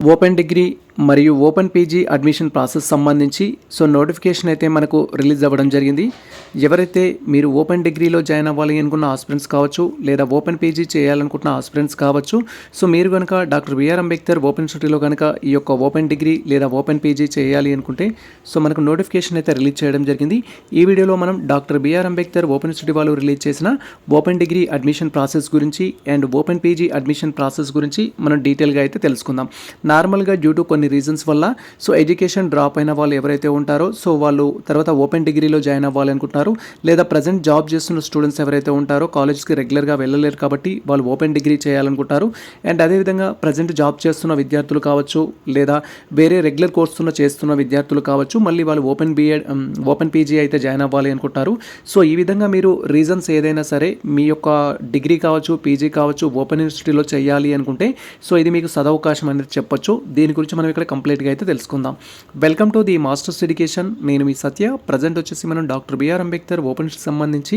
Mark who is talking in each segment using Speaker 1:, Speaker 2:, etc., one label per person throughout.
Speaker 1: Open degree మరియు open PG admission process సంబంధించి notification అయితే మనకు రిలీజ్ అవ్వడం జరిగింది. ఎవరైతే మీరు ఓపెన్ డిగ్రీలో జాయిన్ అవ్వాలి అనుకున్న ఆస్పిరెంట్స్ కావచ్చు, లేదా ఓపెన్ పీజీ చేయాలనుకుంటున్న ఆస్పిరెంట్స్ కావచ్చు, మీరు కనుక డాక్టర్ బిఆర్ అంబేద్కర్ ఓపెన్ యూనివర్సిటీలో కనుక ఈ యొక్క ఓపెన్ డిగ్రీ లేదా ఓపెన్ పీజీ చేయాలి అనుకుంటే మనకు నోటిఫికేషన్ అయితే రిలీజ్ చేయడం జరిగింది. ఈ వీడియోలో మనం doctor B R Ambedkar open university వాళ్ళు రిలీజ్ చేసిన ఓపెన్ డిగ్రీ అడ్మిషన్ ప్రాసెస్ గురించి and open PG admission process గురించి మనం డీటెయిల్గా అయితే తెలుసుకుందాం. నార్మల్గా డ్యూ టు కొన్ని రీజన్స్ వల్ల ఎడ్యుకేషన్ డ్రాప్ అయిన వాళ్ళు ఎవరైతే ఉంటారో వాళ్ళు తర్వాత ఓపెన్ డిగ్రీలో జాయిన్ అవ్వాలి అనుకుంటున్నారు, లేదా ప్రజెంట్ జాబ్ చేస్తున్న స్టూడెంట్స్ ఎవరైతే ఉంటారో కాలేజ్కి రెగ్యులర్గా వెళ్ళలేరు కాబట్టి వాళ్ళు ఓపెన్ డిగ్రీ చేయాలనుకుంటారు. అండ్ అదేవిధంగా ప్రజెంట్ జాబ్ చేస్తున్న విద్యార్థులు కావచ్చు, లేదా వేరే రెగ్యులర్ కోర్సులో చేస్తున్న విద్యార్థులు కావచ్చు, మళ్ళీ వాళ్ళు ఓపెన్ పీజీ అయితే జాయిన్ అవ్వాలి అనుకుంటారు. ఈ విధంగా మీరు రీజన్స్ ఏదైనా సరే మీ యొక్క డిగ్రీ కావచ్చు, పీజీ కావచ్చు, ఓపెన్ యూనివర్సిటీలో చేయాలి అనుకుంటే ఇది మీకు సదవకాశం అనేది చెప్పొచ్చు. దీని గురించి మనం ఇక్కడ కంప్లీట్గా అయితే తెలుసుకుందాం. Welcome to the masters education. నేను మీ సత్య. ప్రజెంట్ వచ్చేసి మనం డాక్టర్ బిఆర్ అంబేద్కర్ ఓపెన్ సంబంధించి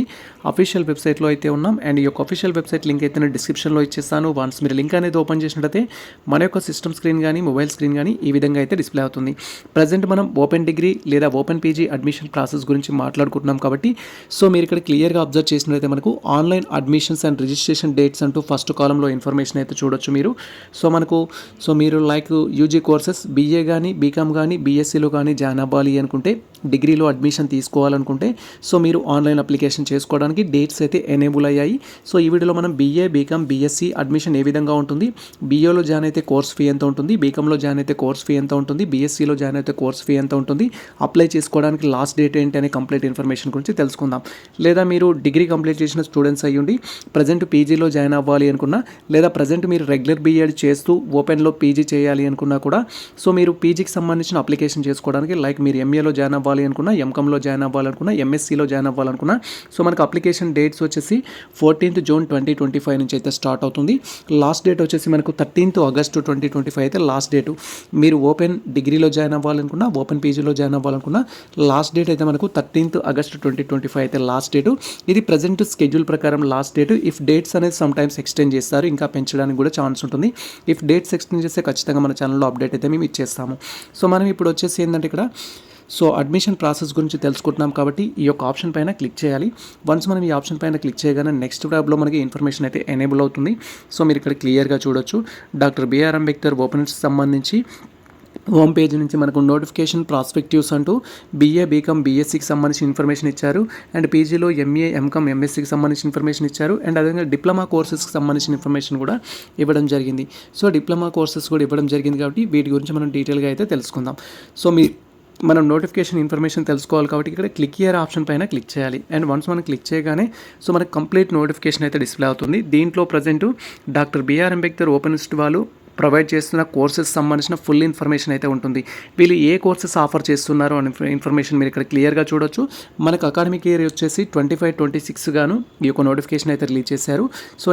Speaker 1: అఫీషియల్ వెబ్సైట్లో అయితే ఉన్నాం. అండ్ ఈ యొక్క అఫీషియల్ వెబ్సైట్ లింక్ అయితే నేను డిస్క్రిప్షన్లో ఇచ్చేస్తాను. వన్స్ మీరు లింక్ అనేది ఓపెన్ చేసినట్టయితే మన యొక్క సిస్టమ్ స్క్రీన్ కానీ మొబైల్ స్క్రీన్ కానీ ఈ విధంగా అయితే డిస్ప్లే అవుతుంది. ప్రజెంట్ మనం ఓపెన్ డిగ్రీ లేదా ఓపెన్ పీజీ అడ్మిషన్ ప్రాసెస్ గురించి మాట్లాడుకుంటున్నాం కాబట్టి మీరు ఇక్కడ క్లియర్గా అబ్జర్వ్ చేసినట్లయితే మనకు online admissions and registration dates అంటూ ఫస్ట్ కాలంలో ఇన్ఫర్మేషన్ అయితే చూడొచ్చు మీరు. మీరు లైక్ యూజీ కోర్సెస్ బీఏ కానీ, బీకామ్ కానీ, బీఎస్సీలో కానీ జాయిన్ అవ్వాలి అనుకుంటే, డిగ్రీలో అడ్మిషన్ తీసుకోవాలనుకుంటే మీరు ఆన్లైన్ అప్లికేషన్ చేసుకోవడానికి డేట్స్ అయితే ఎనేబుల్ అయ్యాయి. ఈ వీడియోలో మనం బీఏ, బీకామ్, బీఎస్సీ అడ్మిషన్ ఏ విధంగా ఉంటుంది, బీఏలో జాయిన్ అయితే కోర్స్ ఫీ ఎంత ఉంటుంది, బీకామ్లో జాయిన్ అయితే కోర్స్ ఫీ ఎంత ఉంటుంది, బీఎస్సీలో జాయిన్ అయితే కోర్స్ ఫీ ఎంత ఉంటుంది, అప్లై చేసుకోవడానికి లాస్ట్ డేట్ ఏంటి అనే కంప్లీట్ ఇన్ఫర్మేషన్ గురించి తెలుసుకుందాం. లేదా మీరు డిగ్రీ కంప్లీట్ చేసిన స్టూడెంట్స్ అయ్యుండి ప్రజెంట్ పీజీలో జాయిన్ అవ్వాలి అనుకున్నా, లేదా ప్రజెంట్ మీరు రెగ్యులర్ బీఎడ్ చేస్తూ ఓపెన్లో పీజీ చేయాలి అనుకున్నా కూడా మీరు పీజీకి సంబంధించిన అప్లికేషన్ చేసుకోవడానికి లైక్ మీరు ఎంఏలో జాయిన్ అవ్వాలి అనుకున్నా, ఎంకామ్లో జాయిన్ అవ్వాలనుకున్నా, ఎంఎస్సీలో జాయిన్ అవ్వాలనుకున్నా మనకు అప్లికేషన్ డేట్స్ వచ్చేసి 14th June 2025 నుంచి అయితే స్టార్ట్ అవుతుంది. లాస్ట్ డేట్ వచ్చేసి మనకు 13th August 2025 అయితే లాస్ట్ డేటు. మీరు ఓపెన్ డిగ్రీలో జాయిన్ అవ్వాలనుకున్నా, ఓపెన్ పీజీలో జాయిన్ అవ్వాలనుకున్నా లాస్ట్ డేట్ అయితే మనకు 13th August 2025 అయితే లాస్ట్ డేటు. ఇది ప్రజెంట్ స్కెడ్యూల్ ప్రకారం లాస్ట్ డేటు. ఇఫ్ డేట్స్ అనేది సమ్ టైమ్స్ ఎక్స్టెండ్ చేస్తారు, ఇంకా పెంచడానికి కూడా ఛాన్స్ ఉంటుంది. ఇఫ్ డేట్స్ ఎక్స్టెండ్ చేస్తే ఖచ్చితంగా మన ఛానల్లో అప్డేట్ అయితే మేము ఇచ్చేస్తాము. మనం ఇప్పుడు వచ్చేసి ఏంటంటే ఇక్కడ అడ్మిషన్ ప్రాసెస్ గురించి తెలుసుకుంటున్నాం కాబట్టి ఈ యొక్క ఆప్షన్ పైన క్లిక్ చేయాలి. వన్స్ మనం ఈ ఆప్షన్ పైన క్లిక్ చేయగానే నెక్స్ట్ ట్యాబ్లో మనకి ఇన్ఫర్మేషన్ అయితే ఎనేబుల్ అవుతుంది. మీరు ఇక్కడ క్లియర్గా చూడొచ్చు డాక్టర్ బిఆర్ అంబేద్కర్ ఓపెన్ సంబంధించి హోమ్ పేజ్ నుంచి మనకు నోటిఫికేషన్ ప్రాస్పెక్టివ్స్ అంటూ బీఏ, బీకామ్, బీఎస్సీకి సంబంధించిన ఇన్ఫర్మేషన్ ఇచ్చారు. అండ్ పీజీలో ఎంఏ, ఎంకామ్, ఎంఎస్సీకి సంబంధించిన ఇన్ఫర్మేషన్ ఇచ్చారు. అండ్ అదేవిధంగా డిప్లొమా కోర్సెస్కి సంబంధించిన ఇన్ఫర్మేషన్ కూడా ఇవ్వడం జరిగింది. డిప్లొమా కోర్సెస్ కూడా ఇవ్వడం జరిగింది కాబట్టి వీటి గురించి మనం డీటెయిల్గా అయితే తెలుసుకుందాం. మనం నోటిఫికేషన్ ఇన్ఫర్మేషన్ తెలుసుకోవాలి కాబట్టి ఇక్కడ క్లిక్ హియర్ ఆప్షన్ పైన క్లిక్ చేయాలి. అండ్ వన్స్ మనం క్లిక్ చేయగానే మనకు కంప్లీట్ నోటిఫికేషన్ అయితే డిస్ప్లే అవుతుంది. దీంట్లో present doctor B R Ambedkar open university వాళ్ళు ప్రొవైడ్ చేస్తున్న కోర్సెస్ సంబంధించిన ఫుల్ ఇన్ఫర్మేషన్ అయితే ఉంటుంది. వీళ్ళు ఏ కోర్సెస్ ఆఫర్ చేస్తున్నారో అనే ఇన్ఫర్మేషన్ మీరు ఇక్కడ క్లియర్గా చూడొచ్చు. మనకు అకాడమిక్ ఇయర్ వచ్చేసి 25-26 గాను ఈ యొక్క నోటిఫికేషన్ అయితే రిలీజ్ చేశారు.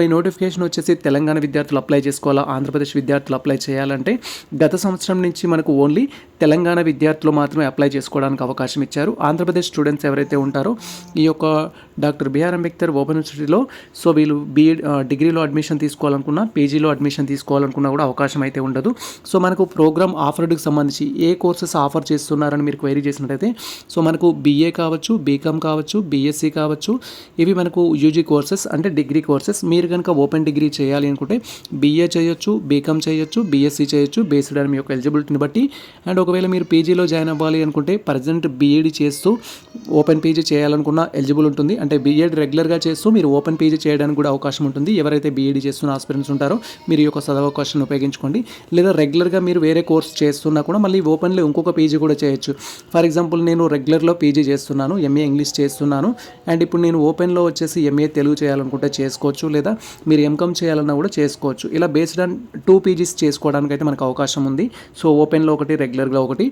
Speaker 1: ఈ నోటిఫికేషన్ వచ్చేసి తెలంగాణ విద్యార్థులు అప్లై చేసుకోవాలా, ఆంధ్రప్రదేశ్ విద్యార్థులు అప్లై చేయాలంటే గత సంవత్సరం నుంచి మనకు ఓన్లీ తెలంగాణ విద్యార్థులు మాత్రమే అప్లై చేసుకోవడానికి అవకాశం ఇచ్చారు. ఆంధ్రప్రదేశ్ స్టూడెంట్స్ ఎవరైతే ఉంటారో ఈ యొక్క డాక్టర్ బిఆర్ అంబేద్కర్ ఓపెన్ యూనివర్సిటీలో వీళ్ళు బీఎడ్ డిగ్రీలో అడ్మిషన్ తీసుకోవాలనుకున్నా, పీజీలో అడ్మిషన్ తీసుకోవాలనుకున్నా కూడా అవకాశం అయితే ఉండదు. మనకు ప్రోగ్రామ్ ఆఫర్డ్కి సంబంధించి ఏ కోర్సెస్ ఆఫర్ చేస్తున్నారని మీరు క్వైరీ చేసినట్టయితే మనకు బీఏ కావచ్చు, బీకామ్ కావచ్చు, బీఎస్సీ కావచ్చు, ఇవి మనకు యూజీ కోర్సెస్ అంటే డిగ్రీ కోర్సెస్. మీరు కనుక ఓపెన్ డిగ్రీ చేయాలి అనుకుంటే బీఏ చేయొచ్చు, బీకామ్ చేయొచ్చు, బీఎస్సీ చేయొచ్చు బేస్డ్ ఆన్ మీ యొక్క ఎలిజిబిలిటీని బట్టి. అండ్ ఒకవేళ మీరు పీజీలో జాయిన్ అవ్వాలి అనుకుంటే ప్రజెంట్ బీఈడి చేస్తూ ఓపెన్ పీజీ చేయాలనుకున్న ఎలిజిబుల్ ఉంటుంది. అంటే బీఎడ్ రెగ్యులర్గా చేస్తూ మీరు ఓపెన్ పీజీ చేయడానికి కూడా అవకాశం ఉంటుంది. ఎవరైతే బీఈడి చేస్తున్న ఆస్పిరెంట్స్ ఉంటారో మీరు ఈ యొక్క సదవకాశాన్ని ఉపయోగించుకోండి. లేదా రెగ్యులర్గా మీరు వేరే కోర్స్ చేస్తున్నా కూడా మళ్ళీ ఓపెన్లో ఇంకొక పీజీ కూడా చేయొచ్చు. ఫర్ ఎగ్జాంపుల్ నేను రెగ్యులర్లో పీజీ చేస్తున్నాను, ఎంఏ ఇంగ్లీష్ చేస్తున్నాను, అండ్ ఇప్పుడు నేను ఓపెన్లో వచ్చేసి ఎంఏ తెలుగు చేయాలనుకుంటే చేసుకోవచ్చు, లేదా మీరు ఎంకామ్ చేయాలన్నా కూడా చేసుకోవచ్చు. ఇలా బేస్డ్ ఆన్ 2 పీజీస్ చేసుకోవడానికి అయితే మనకు అవకాశం ఉంది. ఓపెన్లో ఒకటి, రెగ్యులర్గా ఒకటి.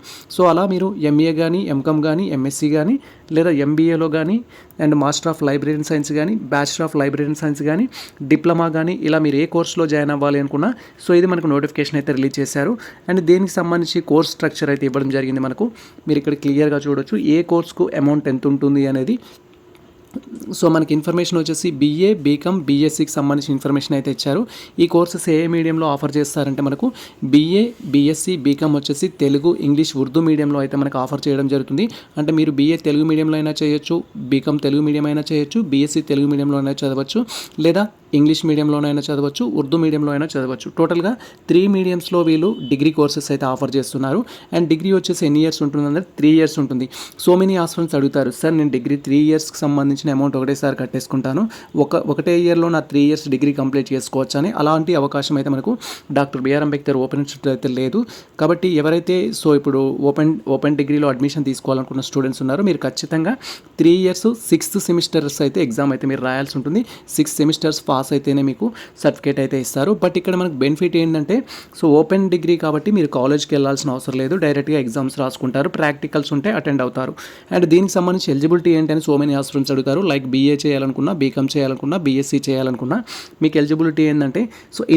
Speaker 1: అలా మీరు ఎంఏ కానీ, ఎంకామ్ కానీ, ఎంఎస్సీ కానీ, లేదా ఎంబీఏలో కానీ, and master of library science కానీ, బ్యాచిలర్ ఆఫ్ లైబ్రరీ సైన్స్ కానీ, డిప్లొమా కానీ, ఇలా మీరు ఏ కోర్సులో జాయిన్ అవ్వాలి అనుకున్నా ఇది మనకు నోటిఫికేషన్ అయితే రిలీజ్ చేశారు. అండ్ దీనికి సంబంధించి కోర్స్ స్ట్రక్చర్ అయితే ఇవ్వడం జరిగింది. మీరు ఇక్కడ క్లియర్గా చూడొచ్చు ఏ కోర్స్కు అమౌంట్ ఎంత ఉంటుంది అనేది. సో మనకి ఇన్ఫర్మేషన్ వచ్చేసి బీఏ, బీకామ్, బీఎస్సీకి సంబంధించిన ఇన్ఫర్మేషన్ అయితే ఇచ్చారు. ఈ కోర్సెస్ ఏ మీడియంలో ఆఫర్ చేస్తారంటే మనకు బీఏ, బీఎస్సీ, బీకామ్ వచ్చేసి తెలుగు, ఇంగ్లీష్, ఉర్దూ మీడియంలో అయితే మనకు ఆఫర్ చేయడం జరుగుతుంది. అంటే మీరు బీఏ తెలుగు మీడియంలో అయినా చేయొచ్చు, బీకామ్ తెలుగు మీడియం అయినా చేయొచ్చు, బీఎస్సీ తెలుగు మీడియంలో అయినా చదవచ్చు, లేదా ఇంగ్లీష్ మీడియంలోనైనా చదవచ్చు, ఉర్దూ మీడియంలో అయినా చదవచ్చు. టోటల్గా 3 మీడియంస్లో వీళ్ళు డిగ్రీ కోర్సెస్ అయితే ఆఫర్ చేస్తున్నారు. అండ్ డిగ్రీ వచ్చేసి ఎన్ని ఇయర్స్ ఉంటుందంటే 3 ఇయర్స్ ఉంటుంది. సో మెనీ ఆస్పిరెంట్స్ అడుగుతారు, సార్ నేను డిగ్రీ 3 ఇయర్స్కి సంబంధించిన అమౌంట్ ఒకటేసారి కట్టేసుకుంటాను, ఒకటే ఇయర్లో నా 3 ఇయర్స్ డిగ్రీ కంప్లీట్ చేసుకోవచ్చు అని. అలాంటి అవకాశం అయితే మనకు doctor B R Ambedkar open institute అయితే లేదు. కాబట్టి ఎవరైతే ఇప్పుడు ఓపెన్ డిగ్రీలో అడ్మిషన్ తీసుకోవాలనుకున్న స్టూడెంట్స్ ఉన్నారో మీరు ఖచ్చితంగా 3 ఇయర్స్ 6th సెమిస్టర్స్ అయితే ఎగ్జామ్ అయితే మీరు రాయాల్సి ఉంటుంది. 6 సెమిస్టర్స్ పాస్ అయితేనే మీకు సర్టిఫికేట్ అయితే ఇస్తారు. బట్ ఇక్కడ మనకు బెనిఫిట్ ఏంటంటే ఓపెన్ డిగ్రీ కాబట్టి మీరు కాలేజ్కి వెళ్ళాల్సిన అవసరం లేదు, డైరెక్ట్గా ఎగ్జామ్స్ రాసుకుంటారు, ప్రాక్టికల్స్ ఉంటే అటెండ్ అవుతారు. అండ్ దీనికి సంబంధించి ఎలిజిబిలిటీ ఏంటని సో మెనీ ఆస్పిరెంట్స్ అడుగుతారు. లైక్ బీఏ చేయాలనుకున్నా, బీకామ్ చేయాలనుకున్నా, బీఎస్సీ చేయాలనుకున్నా మీకు ఎలిజిబిలిటీ ఏంటంటే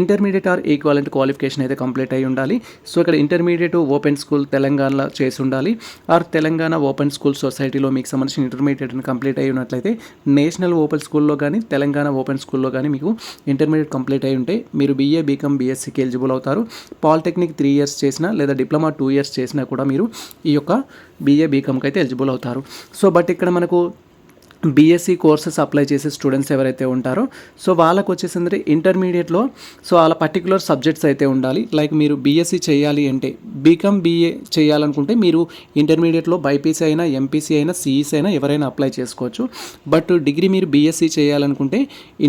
Speaker 1: ఇంటర్మీడియట్ ఆర్ ఈక్వాలెంట్ క్వాలిఫికేషన్ అయితే కంప్లీట్ అయి ఉండాలి. సో ఇక్కడ ఇంటర్మీడియట్ ఓపెన్ స్కూల్ తెలంగాణలో చేసి ఉండాలి, ఆర్ తెలంగాణ ఓపెన్ స్కూల్ సొసైటీలో మీకు సంబంధించిన ఇంటర్మీడియట్ కంప్లీట్ అయి ఉన్నట్లయితే నేషనల్ ఓపెన్ స్కూల్లో కానీ తెలంగాణ ఓపెన్ స్కూల్లో కానీ మీకు ఇంటర్మీడియట్ కంప్లీట్ అయి ఉంటే మీరు బీఏ, బీకామ్, బీఎస్సీకి ఎలిజిబుల్ అవుతారు. పాలిటెక్నిక్ 3 ఇయర్స్ చేసినా లేదా డిప్లొమా 2 ఇయర్స్ చేసినా కూడా మీరు ఈ యొక్క బీఏ, బీకామ్కి అయితే ఎలిజిబుల్ అవుతారు. సో బట్ ఇక్కడ మనకు బీఎస్సీ కోర్సెస్ అప్లై చేసే స్టూడెంట్స్ ఎవరైతే ఉంటారో వాళ్ళకు వచ్చేసింది ఇంటర్మీడియట్లో వాళ్ళ పర్టికులర్ సబ్జెక్ట్స్ అయితే ఉండాలి. లైక్ మీరు బీఎస్సీ చేయాలి అంటే, బీకామ్, బీఏ చేయాలనుకుంటే మీరు ఇంటర్మీడియట్లో బైపీసీ అయినా, ఎంపీసీ అయినా, సిఈసీ అయినా ఎవరైనా అప్లై చేసుకోవచ్చు. బట్ డిగ్రీ మీరు బీఎస్సీ చేయాలనుకుంటే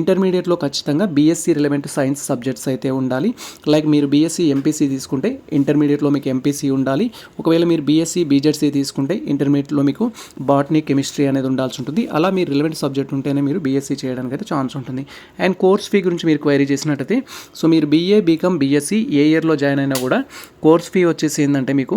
Speaker 1: ఇంటర్మీడియట్లో ఖచ్చితంగా బీఎస్సీ రిలవెంట్ సైన్స్ సబ్జెక్ట్స్ అయితే ఉండాలి. లైక్ మీరు బీఎస్సీ ఎంపీసీ తీసుకుంటే ఇంటర్మీడియట్లో మీకు ఎంపీసీ ఉండాలి. ఒకవేళ మీరు బీఎస్సీ బీజెడ్సీ తీసుకుంటే ఇంటర్మీడియట్లో మీకు బాటనీ, కెమిస్ట్రీ అనేది ఉండాల్సి ఉంటుంది. అలా మీరు రిలవెంట్ సబ్జెక్ట్ ఉంటేనే మీరు బీఎస్సీ చేయడానికి అయితే ఛాన్స్ ఉంటుంది. అండ్ కోర్స్ ఫీ గురించి మీరు క్వైరీ చేసినట్టయితే మీరు బీఏ, బీకామ్, బీఎస్సీ ఏ ఇయర్లో జాయిన్ అయినా కూడా కోర్స్ ఫీ వచ్చేసి ఏంటంటే మీకు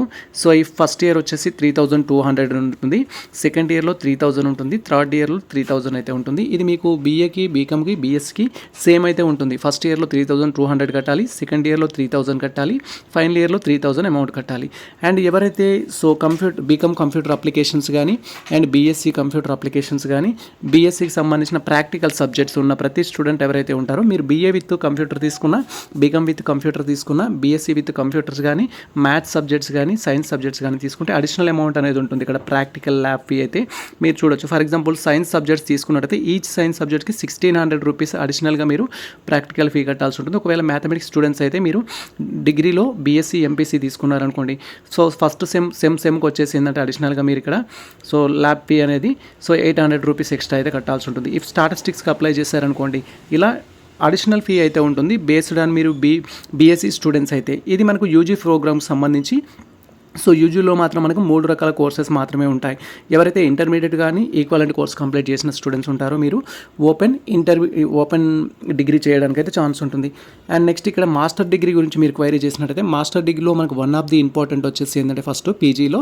Speaker 1: ఈ ఫస్ట్ ఇయర్ వచ్చేసి 3200 ఉంటుంది, సెకండ్ ఇయర్లో 3000 ఉంటుంది, థర్డ్ ఇయర్లో 3000 అయితే ఉంటుంది. ఇది మీకు బీఏకి, బీకామ్కి, బీఎస్సీకి సేమ్ అయితే ఉంటుంది. ఫస్ట్ ఇయర్లో 3200 కట్టాలి, సెకండ్ ఇయర్లో 3000 కట్టాలి, ఫైనల్ ఇయర్లో 3000 అమౌంట్ కట్టాలి. అండ్ ఎవరైతే బీకామ్ కంప్యూటర్ అప్లికేషన్స్ కానీ అండ్ బీఎస్సీ కంప్యూటర్ అప్లికేషన్స్ కానీ బీఎస్సీకి సంబంధించిన ప్రాక్టికల్ సబ్జెక్ట్స్ ఉన్న ప్రతి స్టూడెంట్ ఎవరైతే ఉంటారో మీరు బీఏ విత్ కంప్యూటర్ తీసుకున్నా, బీకామ్ విత్ కంప్యూటర్ తీసుకున్నా, బీఎస్సీ విత్ కంప్యూటర్స్ కానీ, మ్యాథ్స్ సబ్జెక్ట్స్ కానీ, సైన్స్ సబ్జెక్ట్స్ కానీ తీసుకుంటే అడిషనల్ అమౌంట్ అనేది ఉంటుంది. ఇక్కడ ప్రాక్టికల్ ల్యాబ్ ఫీ అయితే మీరు చూడొచ్చు. ఫర్ ఎగ్జాంపుల్ సైన్స్ సబ్జెక్ట్స్ తీసుకున్నట్టయితే ఈచ్ సైన్స్ సబ్జెక్ట్కి 1600 రూపీస్ అడిషనల్గా మీరు ప్రాక్టికల్ ఫీ కట్టాల్సి ఉంటుంది. ఒకవేళ మ్యాథమెటిక్స్ స్టూడెంట్స్ అయితే మీరు డిగ్రీలో బీఎస్సీ, ఎంపీసీ తీసుకున్నారనుకోండి, ఫస్ట్ సెమ్కి వచ్చేసి ఏంటంటే అడిషనల్గా మీరు ఇక్కడ ల్యాబ్ ఫీ అనేది 800 రూపీస్ ఎక్స్ట్రా అయితే కట్టాల్సి ఉంటుంది. ఇఫ్ స్టాటిస్టిక్స్కి అప్లై చేశారనుకోండి ఇలా అడిషనల్ ఫీ అయితే ఉంటుంది బేస్డ్ ఆన్ మీరు బీఎస్సీ స్టూడెంట్స్ అయితే. ఇది మనకు యూజీ ప్రోగ్రామ్కి సంబంధించి. యూజీలో మాత్రం మనకు 3 రకాల కోర్సెస్ మాత్రమే ఉంటాయి. ఎవరైతే ఇంటర్మీడియట్ కానీ ఈక్వలెంట్ కోర్స్ కంప్లీట్ చేసిన స్టూడెంట్స్ ఉంటారో మీరు ఓపెన్ డిగ్రీ చేయడానికి అయితే ఛాన్స్ ఉంటుంది. అండ్ నెక్స్ట్ ఇక్కడ మాస్టర్ డిగ్రీ గురించి మీరు క్వైరీ చేసినట్టయితే మాస్టర్ డిగ్రీలో మనకు వన్ ఆఫ్ ది ఇంపార్టెంట్ వచ్చేసి ఏంటంటే ఫస్ట్ పీజీలో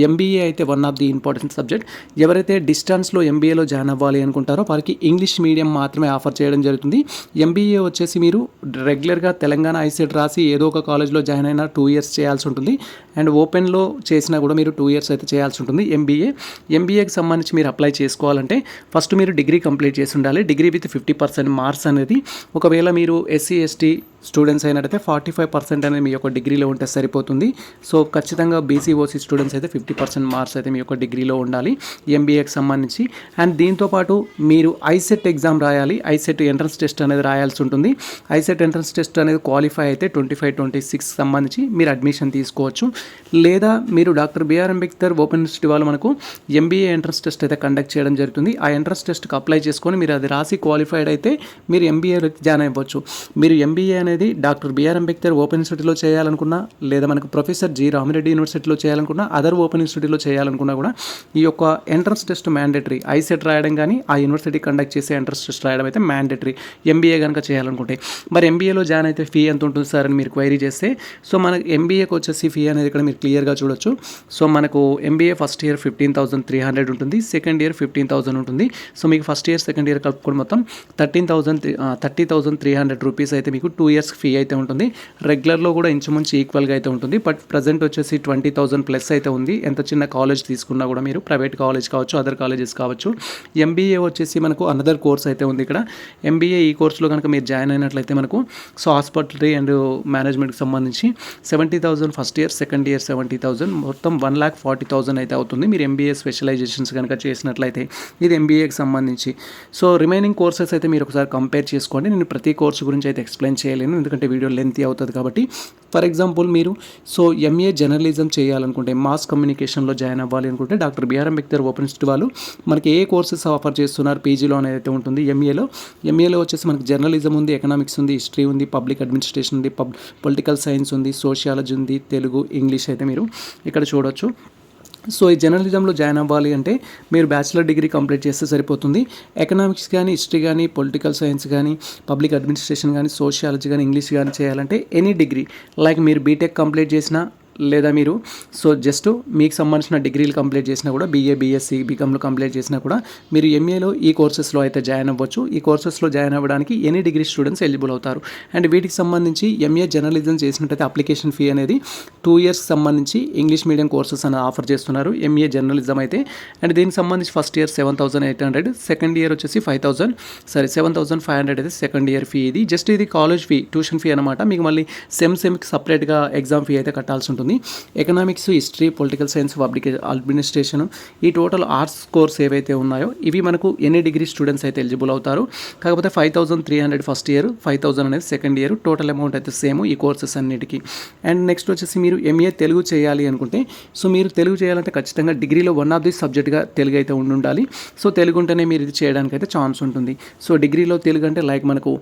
Speaker 1: ఎంబీఏ అయితే one of the important subject. ఎవరైతే డిస్టెన్స్లో ఎంబీఏలో జాయిన్ అవ్వాలి అనుకుంటారో వారికి ఇంగ్లీష్ మీడియం మాత్రమే ఆఫర్ చేయడం జరుగుతుంది. ఎంబీఏ వచ్చేసి మీరు రెగ్యులర్గా తెలంగాణ ఐసెట్ రాసి ఏదో ఒక కాలేజ్లో జాయిన్ అయినా 2 ఇయర్స్ చేయాల్సి ఉంటుంది. అండ్ ఓపెన్లో చేసినా కూడా మీరు 2 ఇయర్స్ అయితే చేయాల్సి ఉంటుంది. ఎంబీఏకి సంబంధించి మీరు అప్లై చేసుకోవాలంటే ఫస్ట్ మీరు డిగ్రీ కంప్లీట్ చేసి ఉండాలి. డిగ్రీ విత్ 50% మార్క్స్ అనేది, ఒకవేళ మీరు ఎస్సీ ఎస్టీ స్టూడెంట్స్ అయినట్టయితే 45% అనేది మీ యొక్క డిగ్రీలో ఉంటే సరిపోతుంది. ఖచ్చితంగా బీసీ ఓసీ స్టూడెంట్స్ అయితే 50% మార్క్స్ అయితే మీ యొక్క డిగ్రీలో ఉండాలి ఎంబీఏకి సంబంధించి. అండ్ దీంతోపాటు మీరు ఐసెట్ ఎగ్జామ్ రాయాలి. ఐసెట్ ఎంట్రన్స్ టెస్ట్ అనేది రాయాల్సి ఉంటుంది. ఐసెట్ ఎంట్రన్స్ టెస్ట్ అనేది క్వాలిఫై అయితే 25-26 సంబంధించి మీరు అడ్మిషన్ తీసుకోవచ్చు. లేదా మీరు doctor B R Ambedkar open university వాళ్ళు మనకు ఎంబీఏ ఎంట్రన్స్ టెస్ట్ అయితే కండక్ట్ చేయడం జరుగుతుంది. ఆ ఎంట్రన్స్ టెస్ట్కి అప్లై చేసుకొని మీరు అది రాసి క్వాలిఫైడ్ అయితే మీరు ఎంబీఏలో జాయిన్ అవ్వచ్చు. మీరు ఎంబీఏ అనేది డాక్టర్ బిఆర్ అంబేద్కర్ ఓపెన్ యూనివర్సిటీలో చేయాలనుకున్నా, లేదా మనకు ప్రొఫెసర్ జి రామిరెడ్డి యూనివర్సిటీలో చేయాలనుకున్నా, అదర్ ఓపెన్ యూనివర్సిటీలో చేయాలనుకున్నా కూడా ఈ యొక్క ఎంట్రన్స్ టెస్ట్ మ్యాండేటరీ. ఐసెట్ రాయడం కానీ ఆ యూనివర్సిటీ కండక్ట్ చేసే ఎంట్రన్స్ టెస్ట్ రాయడం అయితే మ్యాండేటరీ ఎంబీఏ కనుక చేయాలనుకుంటే. మరి ఎంబీఏలో జాయిన్ అయితే ఫీ ఎంత ఉంటుంది సార్ అని మీరు క్వైరీ చేస్తే మనకు ఎంబీఏకి వచ్చేసి ఫీ అనేది ఇక్కడ మీరు క్లియర్గా చూడొచ్చు. మనకు ఎంబీఏ ఫస్ట్ ఇయర్ 15,300 ఉంటుంది, సెకండ్ ఇయర్ 15,000 ఉంటుంది. మీకు ఫస్ట్ ఇయర్ సెకండ్ ఇయర్ కలుపుకొని మొత్తం 30,300 రూపీస్ అయితే మీకు 2 ఇయర్స్ ఇయర్స్ ఫీ అయితే ఉంటుంది. రెగ్యులర్లో కూడా ఇంచుమించు ఈక్వల్గా అయితే ఉంటుంది. బట్ ప్రజెంట్ వచ్చేసి 20,000 ప్లస్ అయితే ఉంది. ఎంత చిన్న కాలేజ్ తీసుకున్నా కూడా మీరు ప్రైవేట్ కాలేజ్ కావచ్చు, అదర్ కాలేజెస్ కావచ్చు. ఎంబీఏ వచ్చేసి మనకు అనదర్ కోర్స్ అయితే ఉంది ఇక్కడ. ఎంబీఏ ఈ కోర్సులో కనుక మీరు జాయిన్ అయినట్లయితే మనకు సో హాస్పిటలరీ అండ్ మేనేజ్మెంట్కి సంబంధించి 70,000 ఫస్ట్ ఇయర్, సెకండ్ ఇయర్ 70,000, మొత్తం 1,40,000 అయితే అవుతుంది. మీరు ఎంబీఏ స్పెషలైజేషన్స్ కనుక చేసినట్లయితే ఇది ఎంబీఏకి సంబంధించి. సో రిమైనింగ్ కోర్సెస్ అయితే మీరు ఒకసారి కంపేర్ చేసుకోండి. నేను ప్రతి కోర్సు గురించి అయితే ఎక్స్ప్లెయిన్ చేయలేను, ఎందుకంటే వీడియో లెంతీ అవుతుంది కాబట్టి. ఫర్ ఎగ్జాంపుల్ మీరు సో ఎంఏ జర్నలిజం చేయాలనుకుంటే, మాస్ కమ్యూనికేషన్లో జాయిన్ అవ్వాలి అనుకుంటే doctor B R Ambedkar open institute వాళ్ళు మనకి ఏ కోర్సెస్ ఆఫర్ చేస్తున్నారు పీజీలో అనేది అయితే ఉంటుంది. ఎంఏలో వచ్చేసి మనకి జర్నలిజం ఉంది, ఎకనామిక్స్ ఉంది, హిస్టరీ ఉంది, పబ్లిక్ అడ్మినిస్ట్రేషన్ ఉంది, పొలిటికల్ సైన్స్ ఉంది, సోషియాలజీ ఉంది, తెలుగు, ఇంగ్లీష్ అయితే మీరు ఇక్కడ చూడొచ్చు. సో ఈ జర్నలిజంలో జాయిన్ అవ్వాలి అంటే మీరు బ్యాచిలర్ డిగ్రీ కంప్లీట్ చేస్తే సరిపోతుంది. ఎకనామిక్స్ కానీ, హిస్టరీ కానీ, పొలిటికల్ సైన్స్ కానీ, పబ్లిక్ అడ్మినిస్ట్రేషన్ కానీ, సోషియాలజీ కానీ, ఇంగ్లీష్ కానీ చేయాలంటే ఎనీ డిగ్రీ, లైక్ మీరు బీటెక్ కంప్లీట్ చేసినా లేదా మీరు సో జస్ట్ మీకు సంబంధించిన డిగ్రీలు కంప్లీట్ చేసినా కూడా, బీఏ, బీఎస్సీ, బీకామ్లో కంప్లీట్ చేసినా కూడా మీరు ఎంఏలో ఈ కోర్సెస్లో అయితే జాయిన్ అవ్వచ్చు. ఈ కోర్సెస్లో జాయిన్ అవ్వడానికి ఎనీ డిగ్రీ స్టూడెంట్స్ ఎలిజిబుల్ అవుతారు. అండ్ వీటికి సంబంధించి ఎంఏ జర్నలిజం చేసినట్టయితే అప్లికేషన్ ఫీ అనేది 2 ఇయర్స్ సంబంధించి ఇంగ్లీష్ మీడియం కోర్సెస్ అని ఆఫర్ చేస్తున్నారు ఎంఏ జర్నలిజం అయితే. అండ్ దీనికి సంబంధించి ఫస్ట్ ఇయర్ 7,800, సెకండ్ ఇయర్ వచ్చేసి 7,500 అయితే సెకండ్ ఇయర్ ఫీ. ఇది కాలేజ్ ఫీ, ట్యూషన్ ఫీ అనమాట. మీకు మళ్ళీ సెమ్కి సపరేట్గా ఎగ్జామ్ ఫీ అయితే కట్టాల్సి ఉంటుంది. Economics, history, political science, public administration, ఈ టోటల్ ఆర్ట్స్ కోర్స్ ఏవైతే ఉన్నాయో ఇవి మనకు ఎనీ డిగ్రీ స్టూడెంట్స్ అయితే ఎలిజిబుల్ అవుతారు. కాకపోతే 5,300 ఫస్ట్ ఇయర్, 5,000 అనేది సెకండ్ ఇయర్. టోటల్ అమౌంట్ అయితే సేమ్ ఈ కోర్సెస్ అన్నిటికీ. అండ్ నెక్స్ట్ వచ్చేసి మీరు ఎంఏ తెలుగు చేయాలి అనుకుంటే, సో మీరు తెలుగు చేయాలంటే ఖచ్చితంగా డిగ్రీలో వన్ ఆఫ్ ది సబ్జెక్ట్గా తెలుగు అయితే ఉండాలి. సో తెలుగు ఉంటేనే మీరు ఇది చేయడానికి అయితే ఛాన్స్ ఉంటుంది. సో డిగ్రీలో తెలుగు అంటే లైక్ మనకు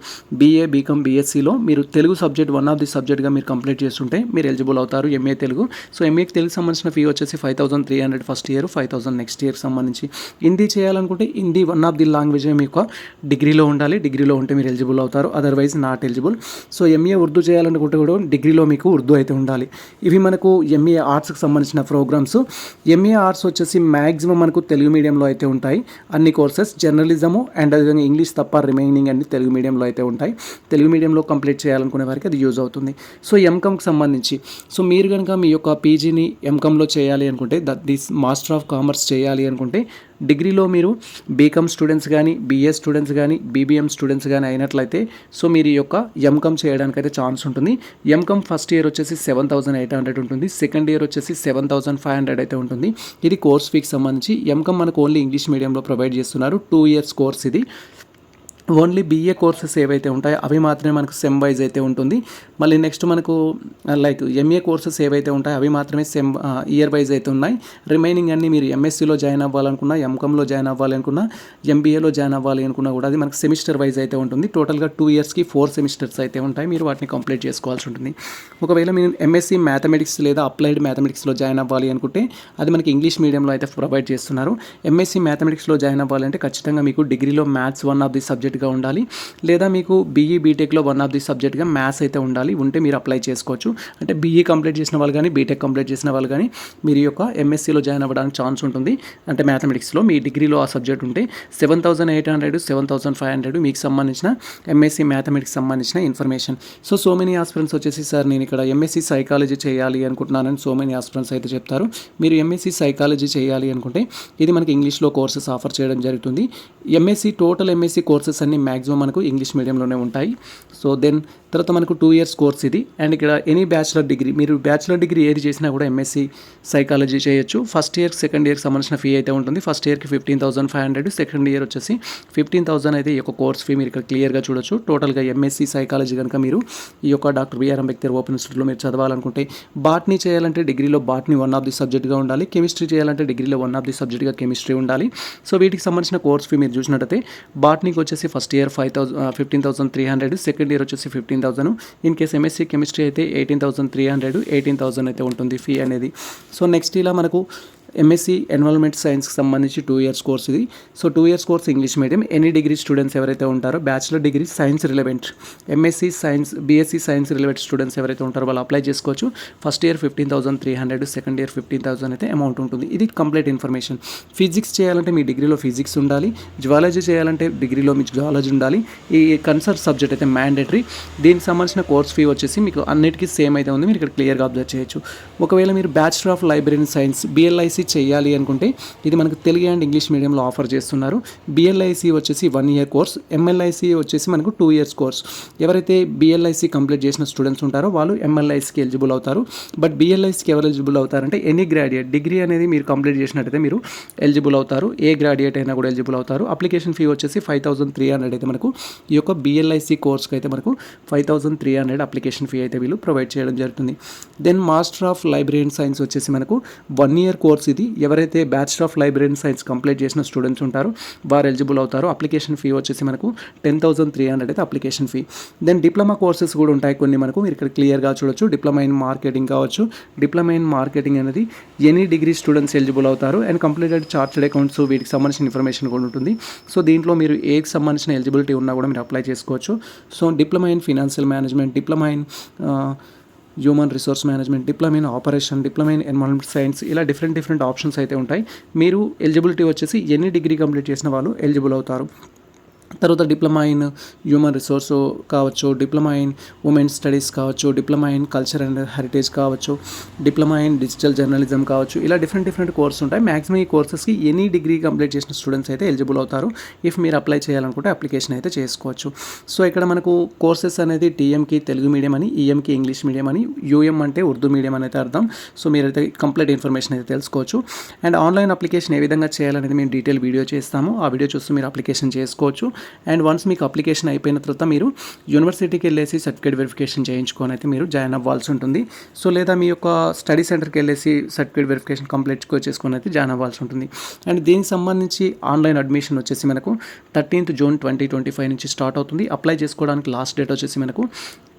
Speaker 1: బీఏ, బీకామ్, బీఎస్సీలో మీరు Telugu subject one of the సబ్జెక్ట్గా మీరు కంప్లీట్ చేస్తుంటే మీరు ఎలిజిబుల్ అవుతారు ఎంఏ తెలుగు. సో ఎంఏకి తెలుగు సంబంధించిన ఫీ వచ్చేసి 5,300 ఫస్ట్ ఇయర్, 5,000 నెక్స్ట్ ఇయర్ సంబంధించి. హిందీ చేయాలనుకుంటే Hindi one of the language మీకు డిగ్రీలో ఉండాలి. డిగ్రీలో ఉంటే మీరు ఎలిజిబుల్ అవుతారు, otherwise not eligible. So MA Urdu చేయాలనుకుంటే కూడా డిగ్రీలో మీకు ఉర్దూ అయితే ఉండాలి. ఇవి మనకు ఎంఏ ఆర్ట్స్కి సంబంధించిన ప్రోగ్రామ్స్. ఎంఏ ఆర్ట్స్ వచ్చేసి మ్యాక్సిమం మనకు తెలుగు మీడియంలో అయితే ఉంటాయి అన్ని కోర్సెస్. జర్నలిజము అండ్ అదేవిధంగా ఇంగ్లీష్ తప్ప రిమైనింగ్ అన్ని తెలుగు మీడియంలో అయితే ఉంటాయి. తెలుగు మీడియంలో కంప్లీట్ చేయాలనుకునే వారికి అది యూజ్ అవుతుంది. సో ఎంకామ్కి సంబంధించి సో మీరు కనుక మీ యొక్క పీజీని ఎంకామ్లో చేయాలి అనుకుంటే, దిస్ మాస్టర్ ఆఫ్ కామర్స్ చేయాలి అనుకుంటే డిగ్రీలో మీరు బీకామ్ స్టూడెంట్స్ కానీ, బీఏ స్టూడెంట్స్ కానీ, బీబీఎం స్టూడెంట్స్ కానీ అయినట్లయితే సో మీరు ఈ యొక్క ఎంకామ్ చేయడానికి అయితే ఛాన్స్ ఉంటుంది. ఎంకామ్ ఫస్ట్ ఇయర్ వచ్చేసి 7,800 ఉంటుంది, సెకండ్ ఇయర్ వచ్చేసి 7,500 అయితే ఉంటుంది. ఇది కోర్స్ ఫీకి సంబంధించి. ఎంకామ్ మనకు ఓన్లీ ఇంగ్లీష్ మీడియంలో ప్రొవైడ్ చేస్తున్నారు. 2 ఇయర్స్ కోర్స్ ఇది. ఓన్లీ బీఏ కోర్సెస్ ఏవైతే ఉంటాయో అవి మాత్రమే మనకు సెమ్ వైజ్ అయితే ఉంటుంది. మళ్ళీ నెక్స్ట్ మనకు లైక్ ఎంఏ కోర్సెస్ ఏవైతే ఉంటాయో అవి మాత్రమే సెమ్ ఇయర్ వైజ్ అయితే ఉన్నాయి. రిమైనింగ్ అన్ని మీరు ఎంఎస్సీలో జాయిన్ అవ్వాలనుకున్నా, ఎంకామ్లో జాయిన్ అవ్వాలనుకున్నా, ఎంబీఏలో జాయిన్ అవ్వాలి అనుకున్నా కూడా అది మనకు సెమిస్టర్ వైజ్ అయితే ఉంటుంది. టోటల్గా 2 ఇయర్స్కి 4 సెమిస్టర్స్ అయితే ఉంటాయి. మీరు వాటిని కంప్లీట్ చేసుకోవాల్సి ఉంటుంది. ఒకవేళ మీరు ఎంఎస్సీ మ్యాథమెటిక్స్ లేదా అప్లైడ్ మ్యాథమెటిక్స్లో జాయిన్ అవ్వాలి అనుకుంటే అది మనకి ఇంగ్లీష్ మీడియంలో అయితే ప్రొవైడ్ చేస్తున్నారు. ఎంఎస్సీ మ్యాథమెటిక్స్లో జాయిన్ అవ్వాలంటే ఖచ్చితంగా మీకు డిగ్రీలో మ్యాథ్స్ వన్ ఆఫ్ ది సబ్జెక్ట్గా ఉండాలి, లేదా మీకు బీఈ బీటెక్లో వన్ ఆఫ్ ది సబ్జెక్ట్గా మ్యాథ్స్ అయితే ఉండాలి. ఉంటే మీరు అప్లై చేసుకోవచ్చు. అంటే బీఈ కంప్లీట్ చేసిన వాళ్ళు కానీ, బీటెక్ కంప్లీట్ చేసిన వాళ్ళు కానీ మీరు యొక్క ఎంఎస్సీలో జాయిన్ అవ్వడానికి ఛాన్స్ ఉంటుంది. అంటే మ్యాథమెటిక్స్లో మీ డిగ్రీలో ఆ సబ్జెక్ట్ ఉంటే 7,800, 7,500 మీకు సంబంధించిన ఎంఎస్సీ మ్యాథమెటిక్స్ సంబంధించిన ఇన్ఫర్మేషన్. సో మెనీ ఆస్పిరెంట్స్ వచ్చేసి సార్ నేను ఇక్కడ ఎంఎస్సీ సైకాలజీ చేయాలి అనుకుంటున్నానని సో మెనీ ఆస్పిరెంట్స్ అయితే చెప్తారు. మీరు ఎంఎస్సీ సైకాలజీ చేయాలి అనుకుంటే ఇది మనకి ఇంగ్లీష్లో కోర్సెస్ ఆఫర్ చేయడం జరుగుతుంది. టోటల్ ఎంఎస్సీ కోర్సెస్ అన్ని మ్యాక్సిమం మనకు ఇంగ్లీష్ మీడియంలోనే ఉంటాయి. సో దెన్ తర్వాత మనకు 2 ఇయర్స్ కోర్స్ ఇది. అండ్ ఇక్కడ ఎనీ బ్యాచిలర్ డిగ్రీ, మీరు బ్యాచిలర్ డిగ్రీ ఏది చేసినా కూడా ఎంఎస్సీ సైకాలజీ చేయొచ్చు. ఫస్ట్ ఇయర్, సెకండ్ ఇయర్కి సంబంధించిన ఫీ అయితే ఉంటుంది. ఫస్ట్ ఇయర్కి 15,500, సెకండ్ ఇయర్ వచ్చేసి 15,000 అయితే ఈ యొక్క కోర్స్ ఫీ మీరు ఇక్కడ క్లియర్గా చూడొచ్చు. టోటల్గా ఎంఎస్సీ సైకాలజీ కనుక మీరు ఈ యొక్క డాక్టర్ బిఆర్ అంబేద్కర్ ఓపెన్ ఇన్స్టిట్యూట్లో మీరు చదవాలనుకుంటే, బాట్నీ చేయాలంటే డిగ్రీలో బాట్నీ వన్ ఆఫ్ ది సబ్జెక్ట్గా ఉండాలి. కెమిస్ట్రీ చేయాలంటే డిగ్రీలో వన్ ఆఫ్ ది సబ్జెక్ట్గా కెమిస్ట్రీ ఉండాలి. సో వీటికి సంబంధించిన కోర్స్ ఫీ మీరు చూసినట్టయితే బాట్నీకి వచ్చేసి ఫస్ట్ ఇయర్ 15,300, సెకండ్ ఇయర్ వచ్చేసి 15,000. ఇన్ కేస్ ఎంఎస్సీ కెమిస్ట్రీ అయితే 18,300, 18,000 అయితే ఉంటుంది ఫీ అనేది. సో నెక్స్ట్ ఇలా మనకు ఎంఎస్సి ఎన్విరాన్మెంట్ సైన్స్కి సంబంధించి 2 ఇయర్స్ కోర్స్ ఇది. So 2 years course English medium. Any degree students ఎవరైతే ఉంటారో bachelor degree science relevant, MSc science, BSc science relevant students ఎవరైతే ఉంటారో వాళ్ళు అప్లై చేసుకోవచ్చు. ఫస్ట్ ఇయర్ 15,300, సెకండ్ ఇయర్ 15,000 అయితే అమౌంట్ ఉంటుంది. ఇది కంప్లీట్ ఇన్ఫర్మేషన్. ఫిజిక్స్ చేయాలంటే మీ డిగ్రీలో ఫిజిక్స్ ఉండాలి, జువాలజీ చేయాలంటే డిగ్రీలో మీకు జువాలజీ ఉండాలి. ఈ కన్సర్న్ సబ్జెక్ట్ అయితే మ్యాండేటరీ. దీనికి సంబంధించిన కోర్స్ ఫీ వచ్చేసి మీకు అన్నిటికీ సేమ్ అయితే ఉంది, మీరు ఇక్కడ క్లియర్గా అబ్జర్వ్ చేయొచ్చు. ఒకవేళ మీరు bachelor of library science B L I C చేయాలి అనుకుంటే ఇది మనకు తెలుగు అండ్ ఇంగ్లీష్ మీడియంలో ఆఫర్ చేస్తున్నారు. బిఎల్ఐసి వచ్చేసి 1 ఇయర్ కోర్స్, ఎంఎల్ఐసి వచ్చేసి మనకు 2 ఇయర్స్ కోర్స్. ఎవరైతే బిఎల్ఐసి కంప్లీట్ చేసిన స్టూడెంట్స్ ఉంటారో వాళ్ళు ఎంఎల్ఐసికి ఎలిజిబుల్ అవుతారు. బట్ బిఎల్ఐసికి ఎవరు ఎలిజిబుల్ అవుతారంటే ఎనీ గ్రాడ్యుయేట్, డిగ్రీ అనేది మీరు కంప్లీట్ చేసినట్టయితే మీరు ఎలిజిబుల్ అవుతారు. ఏ గ్రాడ్యుయేట్ అయినా కూడా ఎలిజిబుల్ అవుతారు. అప్లికేషన్ ఫీ వచ్చేసి 5,300 అయితే మనకు ఈ యొక్క బిఎల్ఐసి కోర్స్కి అయితే మనకు 5,300 అప్లికేషన్ ఫీ అయితే వీళ్ళు ప్రొవైడ్ చేయడం జరుగుతుంది. Then master of library science వచ్చేసి మనకు 1 ఇయర్ కోర్స్. ఇది ఎవరైతే bachelor of library science complete చేసిన స్టూడెంట్స్ ఉంటారో వారు ఎలిజిబుల్ అవుతారు. అప్లికేషన్ ఫీ వచ్చేసి మనకు 10,300 అయితే application fee. Then diploma courses కూడా ఉంటాయి కొన్ని మనకు, మీరు ఇక్కడ క్లియర్గా చూడొచ్చు. డిప్లొమా ఇన్ మార్కెటింగ్ కావచ్చు. డిప్లొమా ఇన్ మార్కెటింగ్ అనేది ఎనీ డిగ్రీ స్టూడెంట్స్ ఎలిజిబుల్ అవుతారు. అండ్ కంప్లీటెడ్ చార్టెడ్ అకౌంట్స్ వీటికి సంబంధించిన ఇన్ఫర్మేషన్ కూడా ఉంటుంది. సో దీంట్లో మీరు ఏకి సంబంధించిన ఎలిజిబిలిటీ ఉన్నా కూడా మీరు అప్లై చేసుకోవచ్చు. So diploma in financial management, diploma in human resource management, diploma in operation, diploma in environment science, ఇలా డిఫరెంట్ ఆప్షన్స్ అయితే ఉంటాయి. మీరు ఎలిజిబిలిటీ వచ్చేసి ఎన్ని డిగ్రీ కంప్లీట్ చేసిన వాళ్ళు ఎలిజిబుల్ అవుతారు. తర్వాత డిప్లొమా ఇన్ హ్యూమన్ రిసోర్స్ కావచ్చు, డిప్లొమా ఇన్ ఉమెన్స్ స్టడీస్ కావచ్చు, diploma in culture and heritage కావచ్చు, డిప్లొమా ఇన్ డిజిటల్ జర్నలిజం కావచ్చు, ఇలా డిఫరెంట్ కోర్సెస్ ఉంటాయి. మ్యాక్సిమం ఈ కోర్సెస్కి ఎనీ డిగ్రీ కంప్లీట్ చేసిన స్టూడెంట్స్ అయితే ఎలిజిబుల్ అవుతారు. ఇఫ్ మీరు అప్లై చేయాలనుకుంటే అప్లికేషన్ అయితే చేసుకోవచ్చు. సో ఇక్కడ మనకు కోర్సెస్ అనేది టీఎంకి తెలుగు మీడియం అని, ఈఎంకి ఇంగ్లీష్ మీడియం అని, యూఎం అంటే ఉర్దూ మీడియం అని అయితే అర్థం. సో మీరైతే కంప్లీట్ ఇన్ఫర్మేషన్ అయితే తెలుసుకోవచ్చు. అండ్ ఆన్లైన్ అప్లికేషన్ ఏ విధంగా చేయాలనేది మేము డీటెయిల్ వీడియో చేస్తాము. ఆ వీడియో చూస్తూ మీరు అప్లికేషన్ చేసుకోవచ్చు. అండ్ వన్స్ మీకు అప్లికేషన్ అయిపోయిన తర్వాత మీరు యూనివర్సిటీకి వెళ్ళేసి సర్టిఫికేట్ వెరిఫికేషన్ చేయించుకొని అయితే మీరు జాయిన్ అవ్వాల్సి ఉంటుంది. సో లేదా మీ యొక్క స్టడీ సెంటర్కి వెళ్ళేసి సర్టిఫికేట్ వెరిఫికేషన్ కంప్లీట్ చేసుకొని అయితే జాయిన్ అవ్వాల్సి ఉంటుంది. అండ్ దీనికి సంబంధించి ఆన్లైన్ అడ్మిషన్ వచ్చేసి మనకు 13th June 2025 నుంచి స్టార్ట్ అవుతుంది. అప్లై చేసుకోవడానికి లాస్ట్ డేట్ వచ్చేసి మనకు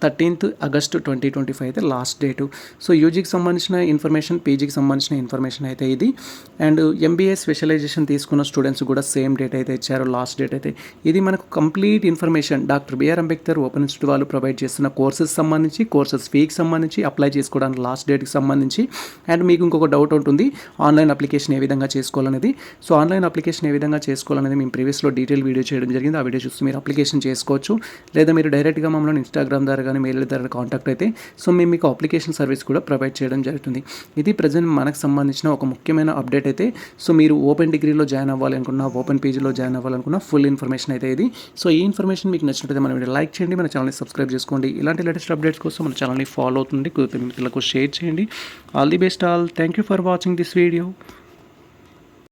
Speaker 1: 13th August 2025 అయితే లాస్ట్ డేటు. సో యూజీకి సంబంధించిన ఇన్ఫర్మేషన్, పీజీకి సంబంధించిన ఇన్ఫర్మేషన్ అయితే ఇది. అండ్ ఎంబీఏ స్పెషలైజేషన్ తీసుకున్న స్టూడెంట్స్ కూడా సేమ్ డేట్ అయితే ఇచ్చారు, లాస్ట్ డేట్ అయితే. ఇది మనకు complete information doctor B R Ambedkar open institute వాళ్ళు ప్రొవైడ్ చేస్తున్న కోర్సెస్ సంబంధించి, కోర్సెస్ ఫీకి సంబంధించి, అప్లై చేసుకోవడానికి లాస్ట్ డేట్కి సంబంధించి. అండ్ మీకు ఇంకొక డౌట్ ఉంటుంది, ఆన్లైన్ అప్లికేషన్ ఏ విధంగా చేసుకోవాలనేది. సో ఆన్లైన్ అప్లికేషన్ ఏ విధంగా చేసుకోవాలనేది మేము ప్రీవియస్లో డీటెయిల్ వీడియో చేయడం జరిగింది. ఆ వీడియో చూసి మీరు అప్లికేషన్ చేసుకోవచ్చు. లేదా మీరు డైరెక్ట్గా మమ్మల్ని ఇన్స్టాగ్రామ్ ద్వారా కానీ మెయిల్ ద్వారా కాంటాక్ట్ అయితే సో మేము మీకు అప్లికేషన్ సర్వీస్ కూడా ప్రొవైడ్ చేయడం జరుగుతుంది. ఇది ప్రజెంట్ మనకు సంబంధించిన ఒక ముఖ్యమైన అప్డేట్ అయితే. సో మీరు ఓపెన్ డిగ్రీలో జాయిన్ అవ్వాలనుకున్నా, ఓపెన్ పీజీలో జాయిన్ అవ్వాలనుకున్నా ఫుల్ ఇన్ఫర్మేషన్ అయితే ఇది. సో ఈ ఇన్ఫర్మేషన్ మీకు నచ్చినట్లయితే మన వీడియో లైక్ చేయండి, మన ఛానల్ని సబ్స్క్రైబ్ చేసుకోండి. ఇలాంటి లేటెస్ట్ అప్డేట్స్ కోసం మన ఛానల్ని ఫాలో అవుతుంది, మిత్రులకు షేర్ చేయండి. All the best all. Thank you for watching this video.